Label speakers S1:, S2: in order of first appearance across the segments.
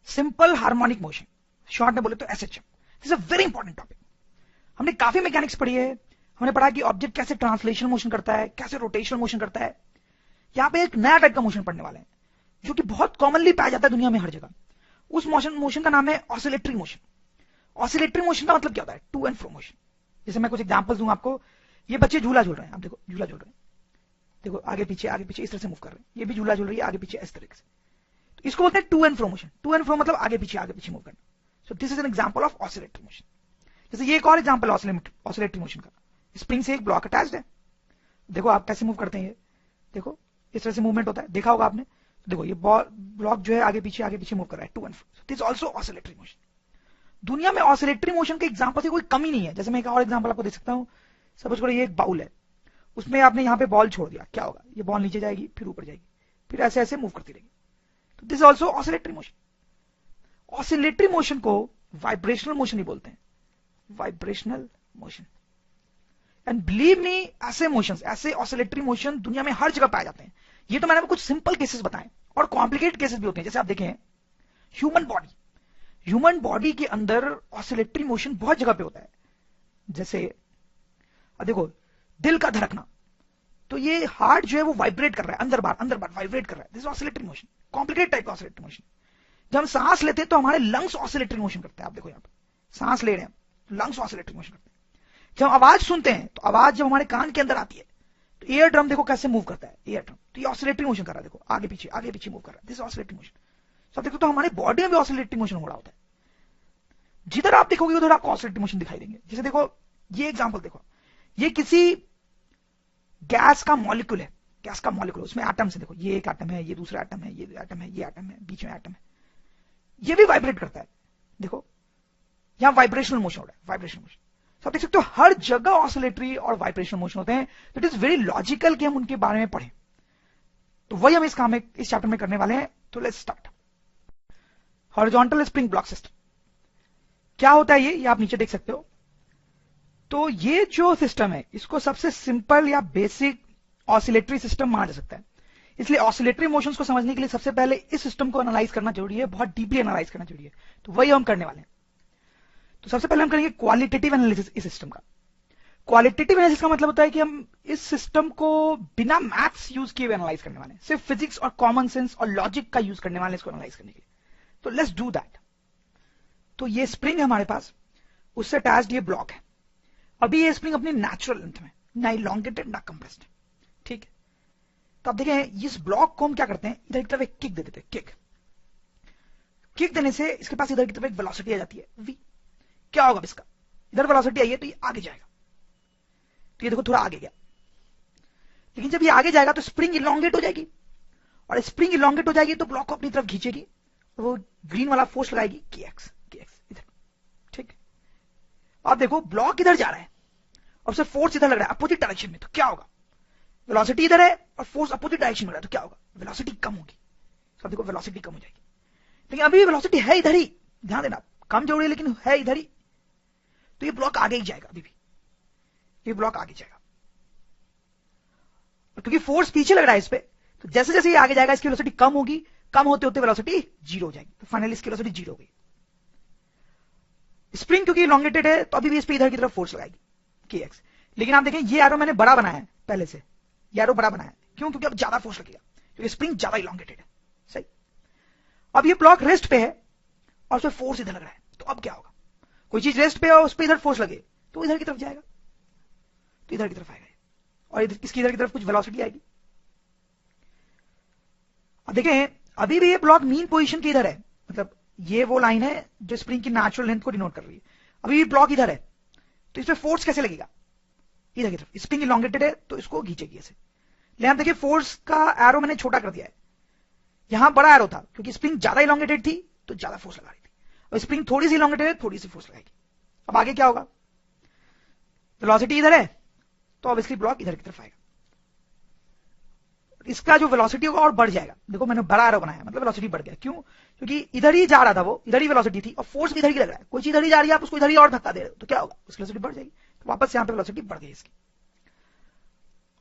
S1: Simple harmonic motion, short में बोले तो SHM. This is a very important topic. हमने काफी मैकेनिक्स पढ़ी है, हमने पढ़ा कि ऑब्जेक्ट कैसे ट्रांसलेशन मोशन करता है, कैसे रोटेशनल मोशन करता है। यहाँ पे एक नया टाइप का मोशन पढ़ने वाले हैं जो कि बहुत कॉमनली पाया जाता है दुनिया में हर जगह। उस मोशन का नाम है ऑसिलेटरी मोशन। ऑसिलेटरी मोशन का मतलब क्या होता है? To and fro motion. जैसे मैं कुछ एग्जांपल्स दूं आपको, ये बच्चे झूला झूल रहे हैं, आप देखो झूला झूल रहे हैं, देखो आगे पीछे इस तरह से मूव कर रहे हैं, ये भी झूला झूल रही है आगे पीछे इस तरीके से, तो इसको बोलते हैं to and fro motion. To and fro मतलब आगे पीछे मूव करना। So this is an example of oscillatory motion. जैसे ये एक और एग्जांपल ऑसिलेटरी मोशन का, स्प्रिंग से एक ब्लॉक अटैच्ड है, देखो आप कैसे मूव करते हैं, ये देखो इस तरह से मूवमेंट होता है, देखा होगा आपने। देखो ये ब्लॉक जो है आगे पीछे मूव कर रहा है, to and fro. This also oscillatory motion. दुनिया में ऑसिलेटरी मोशन के एग्जांपल की कोई कमी नहीं है। जैसे मैं एक और एग्जांपल आपको दे सकता हूं, सपोज करो ये एक बाउल है, उसमें आपने यहाँ पे बॉल छोड़ दिया, क्या होगा? ये बॉल नीचे जाएगी, फिर ऊपर जाएगी, फिर ऐसे ऐसे मूव करती रहेगी। तो this also oscillatory motion. Oscillatory motion को वाइब्रेशनल मोशन ही बोलते हैं, vibrational motion. And believe me, ऐसे मोशंस, ऐसे ऑसिलेटरी मोशन दुनिया में हर जगह पाए जाते हैं। ये तो मैंने आपको कुछ सिंपल केसेस बताए, और कॉम्प्लिकेटेड केसेस भी होते हैं। जैसे आप देखें ह्यूमन बॉडी के अंदर ऑसिलेटरी मोशन बहुत जगह पे होता है। जैसे अब देखो दिल का धड़कना, तो ये हार्ट जो है वो वाइब्रेट कर रहा है, अंदर बार वाइब्रेट कर रहा है। This oscillatory motion, complicated type का ऑसिलेटरी मोशन। जब हम सांस लेते हैं तो हमारे लंग्स ऑसिलेटरी मोशन करते हैं। आप देखो यहाँ पे सांस ले रहे हैं, लंग्स ऑसिलेटरी मोशन करते हैं। जब हम आवाज सुनते हैं तो आवाज जब हमारे कान के अंदर आती है तो ईयर ड्रम देखो कैसे मूव करता है, ईयर ड्रम, तो ये ऑसिलेटरी मोशन कर रहा है, देखो आगे पीछे मूव कर रहा है। This oscillatory motion. सब देखो तो हमारी बॉडी में भी ऑसिलेटरी मोशन हो रहा होता है। जिधर आप देखोगे उधर आपको ऑसिलेटरी मोशन दिखाई देंगे। जैसे देखो ये एग्जांपल देखो, ये किसी गैस का मॉलिक्यूल है, गैस का मॉलिक्यूल, उसमें एटम्स है, देखो ये एक एटम है, ये दूसरा एटम है, ये एटम है, ये एटम है, बीच में एटम है, ये भी वाइब्रेट करता है। देखो यहां वाइब्रेशनल मोशन हो रहा है, वाइब्रेशनल मोशन। आप देख सकते हो हर जगह ऑसिलेटरी और वाइब्रेशनल मोशन होते हैं। इट इज वेरी लॉजिकल कि हम उनके बारे में पढ़ें, तो वही हम इस चैप्टर में करने वाले हैं। तो let's start. Horizontal spring block system क्या होता है? ये आप नीचे देख सकते हो। तो ये जो सिस्टम है इसको सबसे सिंपल या बेसिक ऑसिलेटरी सिस्टम माना जा सकता है। इसलिए ऑसिलेटरी मोशंस को समझने के लिए सबसे पहले इस सिस्टम को एनालाइज करना जरूरी है, बहुत डीपली एनालाइज करना जरूरी है। तो वही हम करने वाले हैं। तो सबसे पहले हम करेंगे क्वालिटेटिव एनालिसिस इस सिस्टम का। क्वालिटेटिव एनालिसिस का मतलब होता है कि हम इस सिस्टम को बिना मैथ्स यूज किए एनालाइज करने वाले हैं, सिर्फ फिजिक्स और कॉमन सेंस और लॉजिक का यूज करने वाले हैं इसको एनालाइज करने के लिए। तो लेट्स डू दैट। तो ये स्प्रिंग है हमारे पास, उससे अटैच्ड ये ब्लॉक है। अभी ये स्प्रिंग अपनी नेचुरल लेंथ में, ना इलॉन्गेटेड ना कंप्रेस्ड, ठीक है। तो आप देखें इस ब्लॉक को हम क्या करते हैं, इधर की तरफ एक किक दे देते हैं। किक देने से इसके पास इधर की तरफ एक वेलोसिटी आ जाती है v। क्या होगा इसका? इधर वेलोसिटी आई है तो ये आगे जाएगा, तो ये देखो थोड़ा आगे गया। लेकिन जब ये आगे जाएगा तो स्प्रिंग इलॉन्गेट हो जाएगी, और स्प्रिंग इलॉन्गेट हो जाएगी तो ब्लॉक को अपनी तरफ खींचेगी, और वो ग्रीन वाला फोर्स लगाएगी kx इधर, ठीक। अब देखो ब्लॉक इधर जा रहा है और उसे फोर्स इधर लग रहा है अपोजिट डायरेक्शन में, तो क्या होगा? वेलोसिटी इधर है और फोर्स अपोजिट डायरेक्शन में लग रहा है, तो क्या होगा? वेलोसिटी कम होगी। तो देखो वेलोसिटी कम हो जाएगी। लेकिन अभी वेलोसिटी है इधर ही, ध्यान देना, कम जरूरी है लेकिन है इधर ही, तो ये ब्लॉक आगे ही जाएगा। अभी भी ये ब्लॉक आगे जाएगा, और क्योंकि फोर्स पीछे लग रहा है इस पे, तो जैसे जैसे ये आगे जाएगा इसकी वेलोसिटी कम होगी, कम होते होते वेलोसिटी जीरो हो जाएगी। तो फाइनली इसकी वेलोसिटी जीरो हो गई। स्प्रिंग क्योंकि इलॉन्गेटेड है तो अभी भी इस पे इधर की तरफ फोर्स लगाएगी kx। लेकिन आप देखें ये एरो मैंने बड़ा बनाया है पहले से, ये एरो बड़ा बनाया है, क्यों? क्योंकि अब ज्यादा फोर्स लगेगा, क्योंकि स्प्रिंग ज्यादा इलॉन्गेटेड है, सही। अब ये ब्लॉक रेस्ट पे है और उस पर फोर्स इधर लग रहा है, तो अब क्या होगा? कोई चीज रेस्ट पे है और उस पर इधर फोर्स लगे तो इधर की तरफ जाएगा, तो इधर की तरफ आएगा, और इसकी इधर की तरफ कुछ वेलोसिटी आएगी। अब देखें अभी भी ये ब्लॉक मीन पोजीशन के इधर है, मतलब ये वो लाइन है जो स्प्रिंग की नेचुरल लेंथ को डिनोट कर रही है। अभी भी ब्लॉक इधर है, तो इस पे फोर्स कैसे लगेगा? इधर की तरफ। स्प्रिंग इलॉन्गेटेड है तो इसको खींचेगी ऐसे। लेकिन देखिए फोर्स का एरो मैंने छोटा कर दिया है, यहां बड़ा एरो था क्योंकि स्प्रिंग ज्यादा इलॉन्गेटेड थी तो ज्यादा फोर्स लगा रही थी, और स्प्रिंग थोड़ी सी इलॉन्गेटेड है थोड़ी सी फोर्स लगाएगी। अब आगे क्या होगा? वेलोसिटी इधर है तो ऑब्वियसली ब्लॉक इधर की तरफ आएगा, इसका जो वेलोसिटी होगा और बढ़ जाएगा। देखो मैंने बड़ा एरो बनाया, मतलब वेलोसिटी बढ़ गया। क्यों? क्योंकि इधर ही जा रहा था वो, इधर ही वेलोसिटी थी और फोर्स भी इधर ही लग रहा है। कोई चीज इधर ही जा रही है, आप उसको इधर ही और धक्का दे रहे हो, तो क्या होगा? उसकी वेलोसिटी बढ़ जाएगी। तो वापस यहाँ पे वेलोसिटी बढ़ गई इसकी,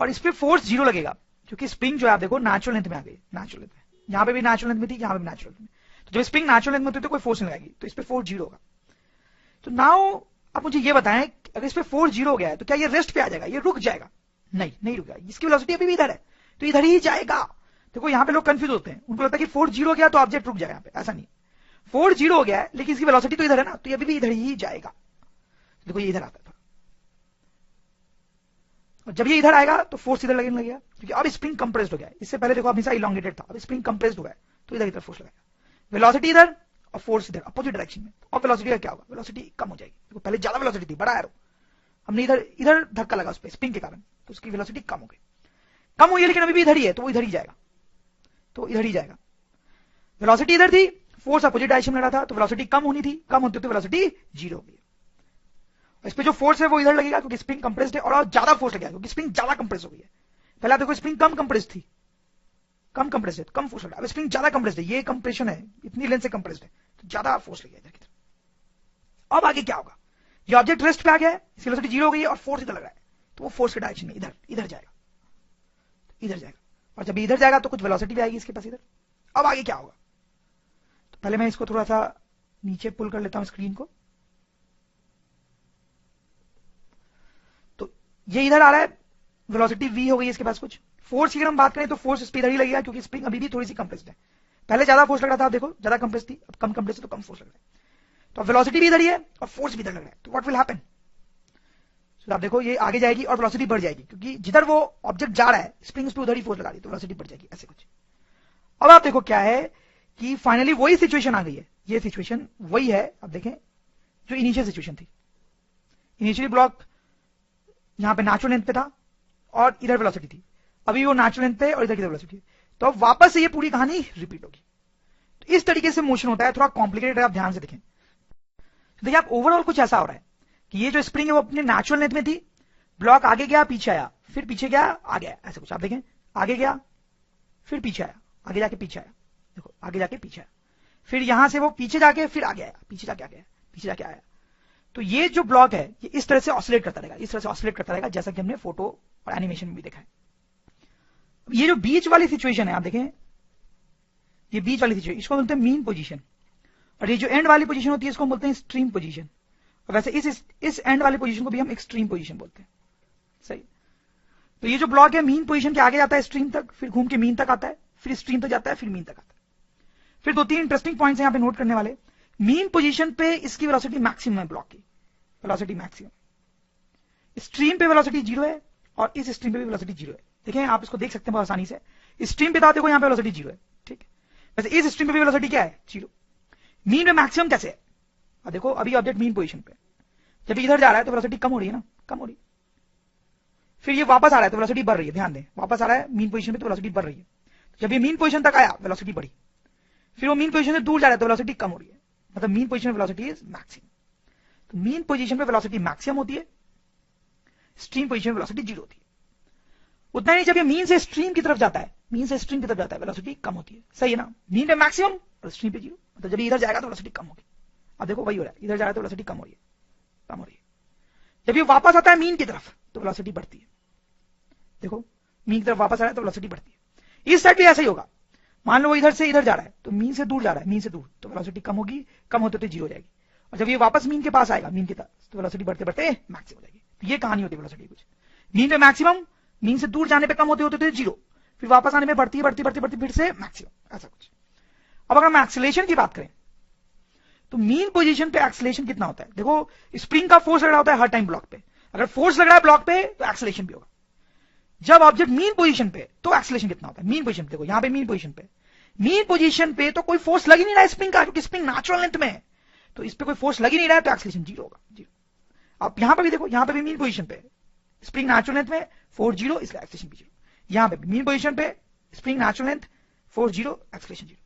S1: और इस पे फोर्स जीरो लगेगा क्योंकि स्प्रिंग जो है आप देखो नेचुरल लेंथ में आ गई, नेचुरल लेंथ में। यहाँ पे भी नेचुरल लेंथ में थी, यहाँ पे भी नेचुरल लेंथ में। तो जब स्प्रिंग नेचुरल लेंथ में होती है तो कोई फोर्स नहीं लगाएगी, तो इस पे फोर्स 0 होगा। तो नाउ आप मुझे ये बताएं, अगर इस पे फोर्स 0 हो गया है तो क्या ये रेस्ट पे आ जाएगा, ये रुक जाएगा? नहीं, नहीं रुक जाएगा, इसकी वेलोसिटी अभी भी इधर है, तो इधर ही जाएगा। देखो यहाँ पे लोग कंफ्यूज होते हैं, उनको लगता है कि फोर्स 0 हो गया तो ऑब्जेक्ट रुक जाएगा यहाँ पे, ऐसा नहीं। फोर्स 0 हो गया है लेकिन इसकी वेलोसिटी तो इधर है ना, तो ये अभी भी इधर ही जाएगा। देखो ये इधर आता है, और जब ये इधर आएगा तो फोर्स इधर लगने लगेगा, क्योंकि अब स्प्रिंग कंप्रेस्ड हो गया है। इससे पहले देखो हमेशा इलॉन्गेटेड था, अब स्प्रिंग कंप्रेस्ड हुआ है तो इधर इधर फोर्स लगेगा। वेलोसिटी इधर और फोर्स इधर, अपोजिट डायरेक्शन में। अब वेलोसिटी का क्या होगा, वेलोसिटी कम हो जाएगी। देखो पहले ज्यादा वेलोसिटी थी, बड़ा एरो, हमने इधर इधर धक्का लगा उस पर स्प्रिंग के कारण, तो उसकी वेलोसिटी कम हो गई, कम हुई है लेकिन अभी भी इधर ही है, तो वो इधर ही जाएगा, तो इधर ही जाएगा। वेलोसिटी इधर थी, फोर्स अपोजिट डायरेक्शन में रहा था, तो वेलोसिटी कम होनी थी, कम होती तो वेलोसिटी 0 हो गई। इस पे जो फोर्स है वो इधर लगेगा क्योंकि स्प्रिंग कंप्रेस्ड है, और ज्यादा फोर्स लगेगा क्योंकि स्प्रिंग ज्यादा कंप्रेस हो गई है। पहले आप देखो स्प्रिंग कम कंप्रेस्ड थी, कम कंप्रेस्ड है, कम फोर्स लगा। अब स्प्रिंग ज्यादा कंप्रेस्ड है, ये कंप्रेशन है, इतनी लेंथ से कंप्रेस्ड है, तो ज्यादा फोर्स लगेगा इधर की तरफ। अब आगे क्या होगा, ये ऑब्जेक्ट रेस्ट पे आ गया है, इसकी वेलोसिटी 0 हो गई है और फोर्स इधर लग रहा है, तो वो फोर्स के डायरेक्शन में इधर इधर जाएगा, इधर जाएगा, और जब इधर जाएगा तो कुछ वेलोसिटी भी आएगी इसके पास इधर। अब आगे क्या होगा, तो पहले मैं इसको थोड़ा सा नीचे पुल कर लेता हूं स्क्रीन को। तो ये इधर आ रहा है, वेलोसिटी v हो गई इसके पास कुछ। फोर्स की अगर हम बात करें तो फोर्स इस पे इधर ही लगेगा क्योंकि स्प्रिंग अभी भी थोड़ी सी कंप्रेस्ड है। पहले ज्यादा फोर्स लग रहा था, आप देखो ज्यादा कंप्रेस थी, अब कम कंप्रेस है तो कम फोर्स लग रहा है। तो वेलोसिटी भी इधर ही है और फोर्स भी इधर लग रहा है, तो व्हाट विल हैपन, तो आप देखो ये आगे जाएगी और वेलोसिटी बढ़ जाएगी, क्योंकि जिधर वो ऑब्जेक्ट जा रहा है स्प्रिंग उस पर उधर ही फोर्स लगा रही है, तो वेलोसिटी बढ़ जाएगी, ऐसे कुछ। अब आप देखो क्या है कि फाइनली वही सिचुएशन आ गई है, ये सिचुएशन वही है, अब देखें जो इनिशियल सिचुएशन थी। इनिशियली ब्लॉक यहां पे नेचुरल लेंथ पे था और इधर वेलोसिटी थी, अभी वो नेचुरल लेंथ पे और इधर की वेलोसिटी, तो अब वापस से ये पूरी कहानी रिपीट होगी। तो इस तरीके से मोशन होता है, थोड़ा कॉम्प्लिकेटेड है, आप ध्यान से देखें। देखिए आप ओवरऑल कुछ ऐसा हो रहा है कि ये जो स्प्रिंग है वो अपने नेचुरल लेंथ में थी, ब्लॉक आगे गया पीछे आया, फिर पीछे गया आ गया, ऐसा कुछ। आप देखें आगे गया फिर पीछे आया, आगे जाके पीछे आया, देखो आगे जाके पीछे आया, फिर यहां से वो पीछे जाके फिर आगे आया, पीछे जाके आ गया, पीछे जाके आया। तो ये जो ब्लॉक है ये इस तरह से ऑसिलेट करता रहेगा, इस तरह से ऑसिलेट करता रहेगा, जैसा कि हमने फोटो और एनिमेशन में भी देखा है। ये जो बीच वाली सिचुएशन है, आप देखें ये बीच वाली सिचुएशन, इसको बोलते हैं मीन पोजीशन, और ये जो एंड वाली पोजीशन होती है इसको बोलते हैं एक्सट्रीम पोजीशन। और वैसे इस एंड वाली पोजीशन को भी हम एक्सट्रीम पोजीशन बोलते हैं, सही। तो ये जो ब्लॉक है मीन पोजीशन के आगे जाता है एक्सट्रीम तक, फिर घूम के मीन तक आता है, फिर एक्सट्रीम तक जाता है, फिर मीन तक आता है। फिर दो तीन इंटरेस्टिंग पॉइंट्स यहां पे नोट करने वाले। मीन पोजीशन पे इसकी वेलोसिटी मैक्सिमम है, ब्लॉक की वेलोसिटी मैक्सिमम। स्ट्रीम पे वेलोसिटी 0 है और इस स्ट्रीम पे भी वेलोसिटी 0 है। देखें आप इसको देख सकते हैं बहुत आसानी से, स्ट्रीम पे था देखो यहाँ पे वेलोसिटी 0 है, ठीक है। वैसे इस स्ट्रीम पे भी वेलोसिटी क्या है, 0। मीन में मैक्सिमम कैसे है, और देखो अभी ऑब्जेक्ट मीन पोजीशन पे, जब इधर जा रहा है तो वेलोसिटी कम हो रही है ना, कम हो रही है। फिर ये वापस आ रहा है तो वेलोसिटी बढ़ रही है, ध्यान दें वापस आ रहा है मीन पोजीशन पे तो वेलोसिटी बढ़ रही है। जब ये मीन पोजीशन तक आया वेलोसिटी बढ़ी, फिर वो मीन पोजीशन से दूर जा रहा है तो वेलोसिटी कम हो रही है, मतलब मीन पोजीशन पे वेलोसिटी इज मैक्सिमम। तो मीन पोजीशन पे वेलोसिटी मैक्सिमम होती है, स्ट्रीम पोजीशन पे वेलोसिटी 0 होती है। उतना ही नहीं, जब ये मीन से स्ट्रीम की तरफ जाता है, मीन से स्ट्रीम की तरफ जाता है वेलोसिटी कम होती है, सही है ना। मीन पे मैक्सिमम और स्ट्रीम पे 0, मतलब जब इधर जाएगा तो वेलोसिटी कम होगी। अब देखो वही हो रहा है, इधर जा रहा है तो वेलोसिटी कम हो रही है, कम हो रही है। जब ये वापस आता है मीन की तरफ तो वेलोसिटी बढ़ती है, देखो मीन की तरफ वापस आ रहा है तो वेलोसिटी बढ़ती है। इस साइड भी ऐसा ही होगा, मान लो वो इधर से इधर जा रहा है तो मीन से दूर जा रहा है, मीन से दूर तो वेलोसिटी कम होगी, कम होते होते 0 हो जाएगी। और जब ये वापस मीन के पास आएगा, मीन की तरफ, तो वेलोसिटी बढ़ते बढ़ते मैक्सिमम हो जाएगी। तो ये कहानी होती है वेलोसिटी कुछ, मीन पे मैक्सिमम, मीन से दूर जाने पे कम होते होते 0, फिर वापस आने में बढ़ती बढ़ती बढ़ती बढ़ती फिर से मैक्सिमम, ऐसा कुछ। अब अगर हम एक्सेलरेशन की बात करें तो मीन पोजीशन पे एक्सेलरेशन कितना होता है, देखो स्प्रिंग का फोर्स लग रहा होता है हर टाइम ब्लॉक पे, अगर फोर्स लग रहा है ब्लॉक पे तो एक्सेलरेशन भी होगा। जब ऑब्जेक्ट मीन पोजीशन पे तो एक्सेलरेशन कितना होता है, मीन पोजीशन पे देखो यहां पे मीन पोजीशन पे, मीन पोजीशन पे तो कोई फोर्स लग ही नहीं रहा है स्प्रिंग का, क्योंकि स्प्रिंग नेचुरल लेंथ में है, तो इस पे कोई फोर्स लग ही नहीं रहा है, तो एक्सेलरेशन 0 होगा, 0। आप यहां पर भी देखो, यहां पे भी मीन पोजीशन पे स्प्रिंग नेचुरल लेंथ में, फोर्स 0 इसलिए एक्सेलरेशन भी 0। यहां पे मीन पोजीशन पे spring natural length, force 0 acceleration 0।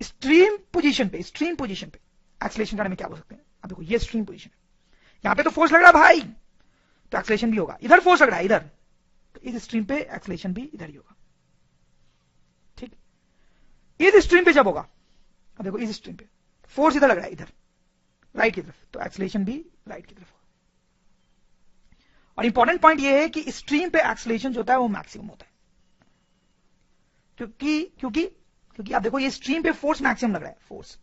S1: Stream position पे एक्सेलरेशन के बारे में क्या बोल सकते हैं, अब देखो ये स्ट्रीम पोजीशन है, यहां पे तो फोर्स लग रहा है भाई, तो एक्सेलरेशन भी होगा। इधर फोर्स लग रहा है इधर, तो इस स्ट्रीम पे एक्सेलरेशन भी इधर ही होगा, ठीक। इस स्ट्रीम पे जब होगा, अब देखो इस स्ट्रीम पे फोर्स इधर लग रहा है इधर राइट की तरफ, तो एक्सेलरेशन भी राइट की तरफ होगा। और इंपॉर्टेंट पॉइंट ये है कि स्ट्रीम पे एक्सेलरेशन जो होता है वो मैक्सिमम होता है, क्योंकि क्योंकि आप देखो ये स्ट्रीम पे फोर्स मैक्सिमम लग रहा है, फोर्स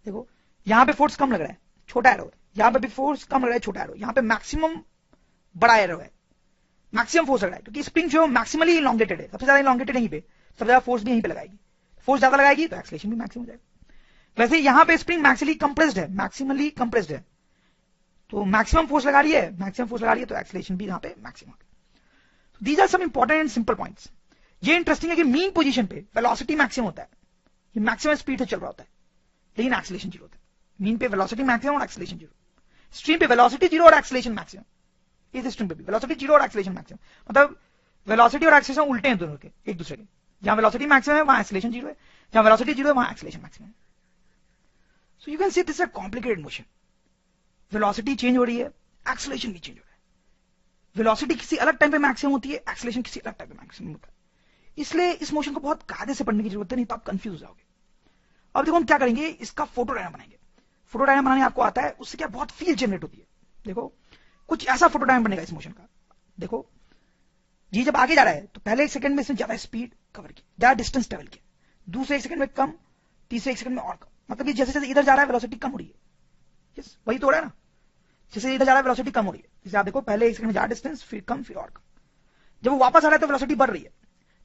S1: देखो यहां पे फोर्स कम लग रहा है, छोटा एरो है, यहां पे भी फोर्स कम लग रहा है, छोटा एरो, यहां पे मैक्सिमम बड़ा एरो है, मैक्सिमम फोर्स लग रहा है, क्योंकि स्प्रिंग जो मैक्सिमली इलॉन्गेटेड है, सबसे ज्यादा इलॉन्गेटेड यहीं पे, सबसे ज्यादा फोर्स भी यहीं पे लगाएगी, फोर्स ज्यादा लगाएगी तो एक्सेलरेशन भी मैक्सिमम हो जाएगा। वैसे यहां पे स्प्रिंग मैक्सिमली कंप्रेस्ड है, मैक्सिमली कंप्रेस्ड है, तो मैक्सिमम फोर्स लगा रही है, मैक्सिमम फोर्स लगा रही है तो एक्सेलरेशन भी यहां पे maximum. These are some important and simple points. ये इंटरेस्टिंग है कि मीन पोजीशन पे वेलोसिटी मैक्सिमम होता है, ये मैक्सिमम स्पीड से चल रहा होता है, लेकिन एक्सेलरेशन जीरो होता है। मीन पे वेलोसिटी मैक्सिमम और एक्सेलरेशन जीरो, स्ट्रीम पे वेलोसिटी जीरो और एक्सेलरेशन मैक्सिमम, इस स्ट्रीम पे भी वेलोसिटी जीरो और एक्सेलरेशन मैक्सिमम, मतलब वेलोसिटी और एक्सेलरेशन उल्टे हैं दोनों के, एक दूसरे के, जहां वेलोसिटी मैक्सिमम है वहां एक्सेलरेशन जीरो है, जहां वेलोसिटी जीरो है वहां एक्सेलरेशन मैक्सिमम है। So you can see this is a complicated motion, velocity change हो रही है, एक्सेलरेशन भी चेंज हो रहा है, वेलोसिटी किसी अलग टाइम पे मैक्सिमम होती है, एक्सेलरेशन किसी अलग टाइम पे मैक्सिमम होता है, इसलिए इस मोशन को बहुत कायदे से पढ़ने की जरूरत है, नहीं तो आप कंफ्यूज हो जाओगे। अब देखो हम क्या करेंगे, इसका फोटो डायग्राम बनाएंगे। फोटो डायग्राम बनाने आपको आता है, उससे क्या बहुत फील जनरेट होती है। देखो कुछ ऐसा फोटो डायग्राम बनेगा इस मोशन का। देखो ये जब आगे जा रहा है तो पहले एक सेकंड में इसने ज्यादा स्पीड कवर की, ज्यादा डिस्टेंस ट्रेवल किया, दूसरे एक सेकंड में कम, तीसरे एक सेकंड में और कम, मतलब ये जैसे जैसे इधर जा रहा है वेलोसिटी कम हो रही है, यस वही तो हो रहा है ना, जैसे इधर जा रहा है वेलोसिटी कम हो रही है, जैसे आप देखो पहले एक सेकंड में ज्यादा डिस्टेंस, फिर कम, फिर और कम, जब वो वापस आ रहा है तो वेलोसिटी बढ़ रही है,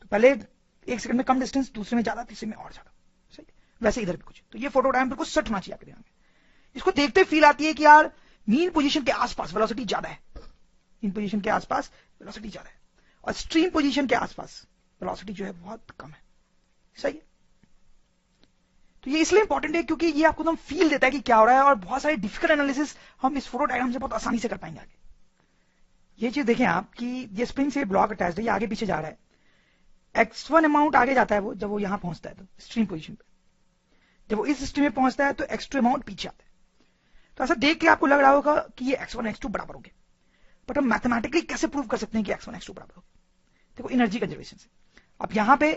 S1: तो पहले एक सेकंड में कम डिस्टेंस, दूसरे में ज्यादा, तीसरे में और ज्यादा, सही। वैसे इधर भी कुछ, तो ये फोटो डायग्राम बिल्कुल सेट होना चाहिए आपके दिमाग में। इसको देखते फील आती है कि यार मीन पोजीशन के आसपास वेलोसिटी ज्यादा है, मीन पोजीशन के आसपास वेलोसिटी ज्यादा है, और स्ट्रीम पोजीशन के आसपास वेलोसिटी जो है बहुत कम है, सही है। तो ये इसलिए इंपॉर्टेंट है क्योंकि ये आपको एकदम फील देता है कि क्या हो रहा है, और बहुत सारे डिफिकल्ट एनालिसिस हम इस फोटो डायग्राम से बहुत आसानी से कर पाएंगे आगे। ये चीज देखें आप कि ये स्प्रिंग से ब्लॉक अटैच्ड है, ये आगे पीछे जा रहा है, x1 अमाउंट आगे जाता है वो, जब वो यहां पहुंचता है तो स्ट्रीम पोजीशन पे, जब वो इस स्ट्रीम में पहुंचता है तो x2 अमाउंट पीछे आता है। तो ऐसा देख के आपको लग रहा होगा कि ये x1 x2 बराबर हो गए, बट हम मैथमेटिकली कैसे प्रूव कर सकते हैं कि x1 x2 बराबर हो गए? देखो एनर्जी कंजर्वेशन से, अब यहां पे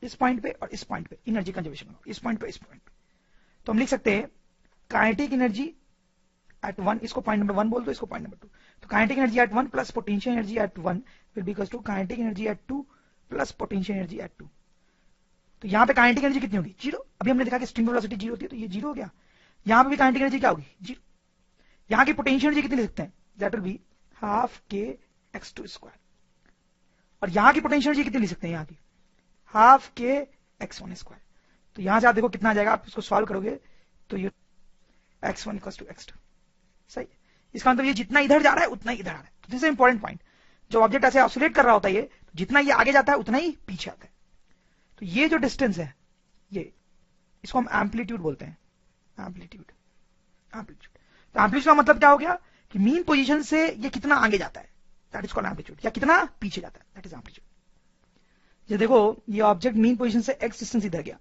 S1: इस पॉइंट पे और इस पॉइंट पे एनर्जी कंजर्वेशन हो, इस पॉइंट पे इस पॉइंट पे, तो हम लिख सकते हैं काइनेटिक एनर्जी एट 1, इसको पॉइंट नंबर 1 बोल दो, इसको पॉइंट नंबर 2, तो kinetic energy at 1 plus potential energy at 1 will be equal to kinetic energy at 2 plus potential energy at 2। तो यहां पे काइनेटिक एनर्जी कितनी होगी, जीरो, अभी हमने देखा कि स्ट्रिंग वेलोसिटी जीरो होती है, तो ये जीरो हो गया, यहां पे भी काइनेटिक एनर्जी क्या होगी, जीरो। यहां की पोटेंशियल एनर्जी कितनी लिख सकते हैं, दैट विल बी हाफ के x2 स्क्वायर, और यहां की पोटेंशियल एनर्जी कितनी लिख सकते हैं, यहां की हाफ के x1 स्क्वायर। तो यहां से आप देखो कितना आ जाएगा, आप इसको सॉल्व करोगे तो ये x1 इक्वल टू x2, सही। इसका मतलब ये जितना इधर जा रहा है उतना ही इधर आ रहा है। तो दिस इज इंपॉर्टेंट पॉइंट, जब ऑब्जेक्ट ऐसे ऑसिलेट कर रहा होता है ये, तो जितना ये आगे जाता है उतना ही पीछे आता है। तो ये जो डिस्टेंस है, ये इसको हम एम्पलीट्यूड बोलते हैं, एम्पलीट्यूड, एम्पलीट्यूड। तो एम्पलीट्यूड का मतलब क्या हो गया कि मीन पोजीशन से ये कितना आगे जाता है, दैट इज कॉल्ड एम्पलीट्यूड, या कितना पीछे जाता है, दैट इज एम्पलीट्यूड। ये देखो ये ऑब्जेक्ट मीन पोजीशन से x डिस्टेंस इधर गया,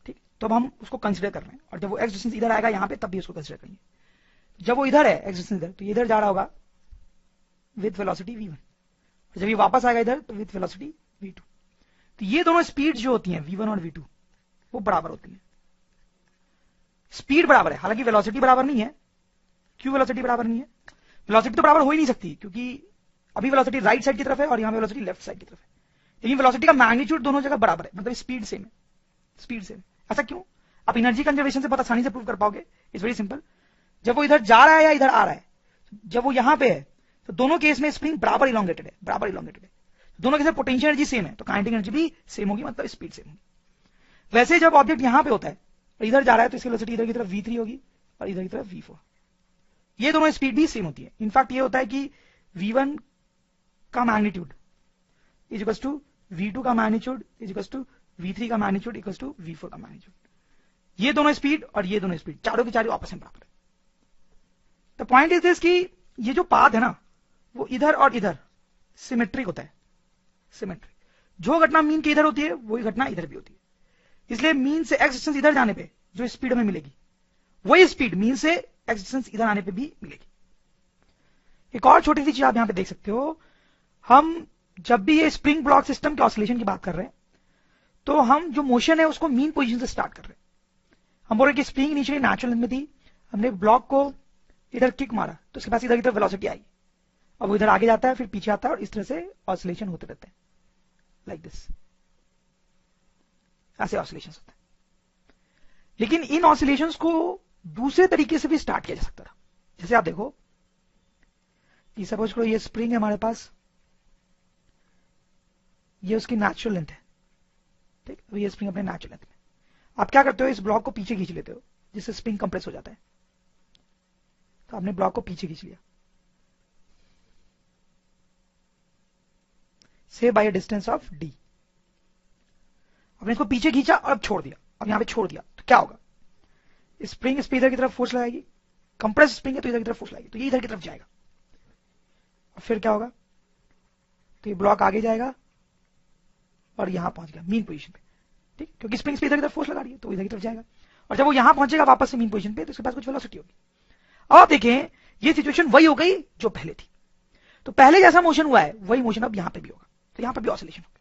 S1: ठीक, तो अब हम उसको कंसीडर कर रहे हैं, और जब वो x डिस्टेंस इधर आएगा यहां पे तब भी उसको कंसीडर करेंगे। जब वो इधर है x डिस्टेंस इधर, तो ये इधर जा रहा होगा विद वेलोसिटी v1, और जब ये वापस आएगा इधर तो विद वेलोसिटी v2। तो ये दोनों स्पीड जो होती हैं v1 और v2 वो बराबर होती है, स्पीड बराबर है, हालांकि वेलोसिटी बराबर नहीं है। क्यों वेलोसिटी बराबर नहीं है, वेलोसिटी तो बराबर हो ही नहीं सकती, क्योंकि अभी वेलोसिटी राइट साइड की तरफ है और यहां पे वेलोसिटी लेफ्ट साइड की तरफ है, लेकिन वेलोसिटी का मैग्नीट्यूड दोनों जगह बराबर है, मतलब स्पीड सेम है, स्पीड सेम। ऐसा क्यों, आप एनर्जी कंजर्वेशन से बहुत आसानी से प्रूव कर पाओगे, इट्स वेरी सिंपल। जब वो इधर जा रहा है या इधर आ रहा है, जब वो यहां पे है तो दोनों केस में स्प्रिंग बराबर इलॉन्गेटेड है, बराबर इलॉन्गेटेड है, दोनों केस में पोटेंशियल एनर्जी सेम है, तो काइनेटिक एनर्जी भी सेम होगी, मतलब स्पीड सेम होगी। वैसे जब ऑब्जेक्ट यहां पे होता है और इधर जा रहा है तो इसकी वेलोसिटी इधर की तरफ v3 होगी और इधर की तरफ v4, ये दोनों स्पीड भी सेम होती है। इनफैक्ट ये होता है कि v1 का magnitude is equal to v2 का magnitude is equal to v3 का मैग्नीट्यूड इक्वल टू v4 का मैग्नीट्यूड, ये दोनों स्पीड और ये दोनों स्पीड चारों की चारों आपस में बराबर है। द पॉइंट इज दिस कि ये जो पाथ है ना वो इधर और इधर सिमेट्रिक होता है, सिमेट्रिक। जो घटना मीन के इधर होती है वही घटना इधर भी होती है, इसलिए मीन से एक्स डिस्टेंस इधर जाने पे जो स्पीड हमें मिलेगी वही स्पीड मीन से एक्स डिस्टेंस इधर आने पे भी मिलेगी। एक और छोटी सी चीज आप यहां पे देख सकते हो, हम जब भी ये स्प्रिंग ब्लॉक सिस्टम के ऑसिलेशन की बात कर रहे हैं तो हम जो मोशन है उसको मीन पोजीशन से स्टार्ट कर रहे हैं। हम बोल रहे कि स्प्रिंग इनिशियली नेचुरल में थी, हमने ब्लॉक को इधर किक मारा तो उसके पास इधर की तरफ वेलोसिटी आई, अब वो इधर आगे जाता है फिर पीछे आता है और इस तरह से ऑसिलेशन होते रहते हैं, लाइक दिस। ऐसे ऑसिलेशंस होते हैं। लेकिन इन ऑसिलेशंस को दूसरे तरीके से भी स्टार्ट किया जा सकता था। जैसे आप देखो, ये सपोज करो ये स्प्रिंग है हमारे पास, ये उसकी नेचुरल लेंथ है, ठीक। अब ये स्प्रिंग अपने नेचुरल लेंथ में, आप क्या करते हो, इस ब्लॉक को पीछे खींच लेते हो, जिससे स्प्रिंग कंप्रेस हो जाता है। तो आपने ब्लॉक को पीछे खींच लिया, से by a distance of d। आपने इसको पीछे खींचा और अब छोड़ दिया, अब यहां पे छोड़ दिया, तो क्या होगा, स्प्रिंग इस पे इधर की तरफ फोर्स लगाएगी, कंप्रेस स्प्रिंग है तो इधर की तरफ फोर्स लगाएगी, तो ये इधर की तरफ जाएगा। और फिर क्या होगा, तो ये ब्लॉक आगे जाएगा और यहां पहुंच गया मीन पोजीशन पे, ठीक, क्योंकि स्प्रिंग पे इधर की तरफ फोर्स लगा रही है तो इधर की तरफ जाएगा। और जब वो यहां पहुंचेगा वापस से मीन पोजीशन पे, तो उसके पास कुछ वेलोसिटी होगी। अब आप देखें, ये सिचुएशन वही हो गई जो पहले थी। तो पहले जैसा मोशन हुआ है वही मोशन अब यहां पे भी होगा, तो यहां पे भी ऑसिलेशन होगा।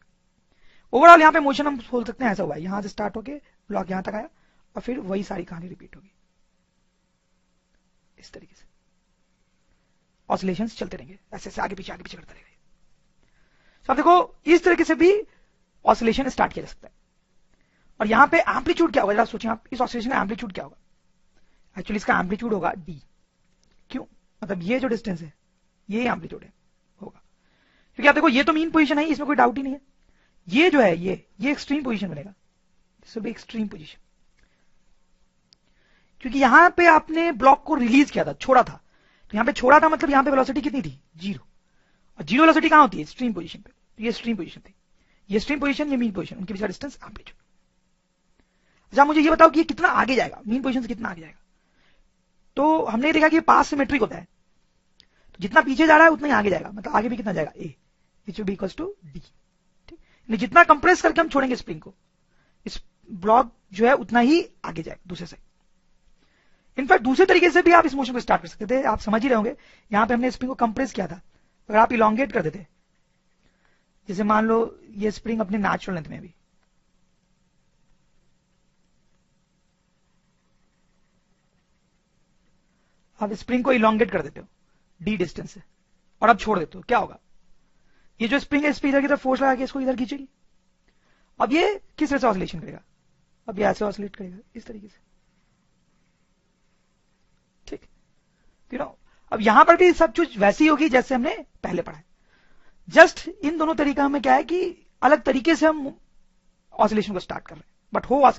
S1: ओवरऑल यहां पे मोशन हम बोल सकते हैं ऐसा हुआ है, यहां से स्टार्ट होके ब्लॉक यहां तक आया और फिर वही सारी कहानी रिपीट होगी। इस तरीके से ऑसिलेशंस चलते रहेंगे, ऐसे ऐसे आगे पीछे करते रहेंगे। तो आप देखो, इस तरीके से भी ऑसिलेशन स्टार्ट किया जा सकता है। और यहां पे एम्पलीट्यूड क्या होगा, जरा सोचिए आप, इस ऑसिलेशन का एम्पलीट्यूड क्या होगा। एक्चुअली इसका एम्पलीट्यूड होगा d। क्यों, मतलब ये जो डिस्टेंस है ये एम्पलीट्यूड है होगा, क्योंकि आप देखो ये तो मीन पोजीशन है, इसमें कोई डाउट ही नहीं है। ये जो है ये एक्सट्रीम पोजीशन बनेगा, this will be extreme position, क्योंकि यहां पे आपने ब्लॉक को रिलीज किया था, छोड़ा था। तो यहां पे छोड़ा था मतलब यहां पे वेलोसिटी कितनी थी, 0। और 0 वेलोसिटी कहां होती है, एक्सट्रीम पोजीशन पे। तो ये एक्सट्रीम पोजीशन थी, ये एक्सट्रीम पोजीशन, ये मीन पोजीशन, उनके बीच का डिस्टेंस एम्पलीट्यूड। अच्छा मुझे ये बताओ कि ये कितना आगे जाएगा, मीन पोजीशन से कितना आगे जाएगा। तो हमने देखा कि पास सिमेट्रिक होता है, तो जितना पीछे जा रहा है उतना ही आगे जाएगा, मतलब आगे भी कितना जाएगा, a, which will be equals to d। ठीक, जितना कंप्रेस करके हम छोड़ेंगे स्प्रिंग को, इस ब्लॉक जो है उतना ही आगे जाएगा दूसरे से। इनफैक्ट दूसरे तरीके से भी आप इस मोशन को स्टार्ट कर सकते थे, आप समझ ही रहे होंगे। यहां पे हमने स्प्रिंग को कंप्रेस किया था, अगर आप इलोंगेट कर देते, जैसे मान लो ये स्प्रिंग अपने नेचुरल लेंथ में भी, आप स्प्रिंग को इलोंगेट कर देते हो d डिस्टेंस से और अब छोड़ देते हो, क्या होगा, ये जो स्प्रिंग है इस पे इधर की तरफ फोर्स लगा के इसको इधर खींचेगी। अब ये किस तरह से ऑसिलेशन करेगा, अब ये ऐसे ऑसिलेट करेगा इस तरीके से, ठीक। यू नो, अब यहां पर भी सब कुछ वैसी होगी जैसे हमने पहले पढ़ा है। जस्ट इन दोनों तरीका में क्या है कि अलग तरीके से हम ऑसिलेशन को स्टार्ट कर रहे हैं, बट हो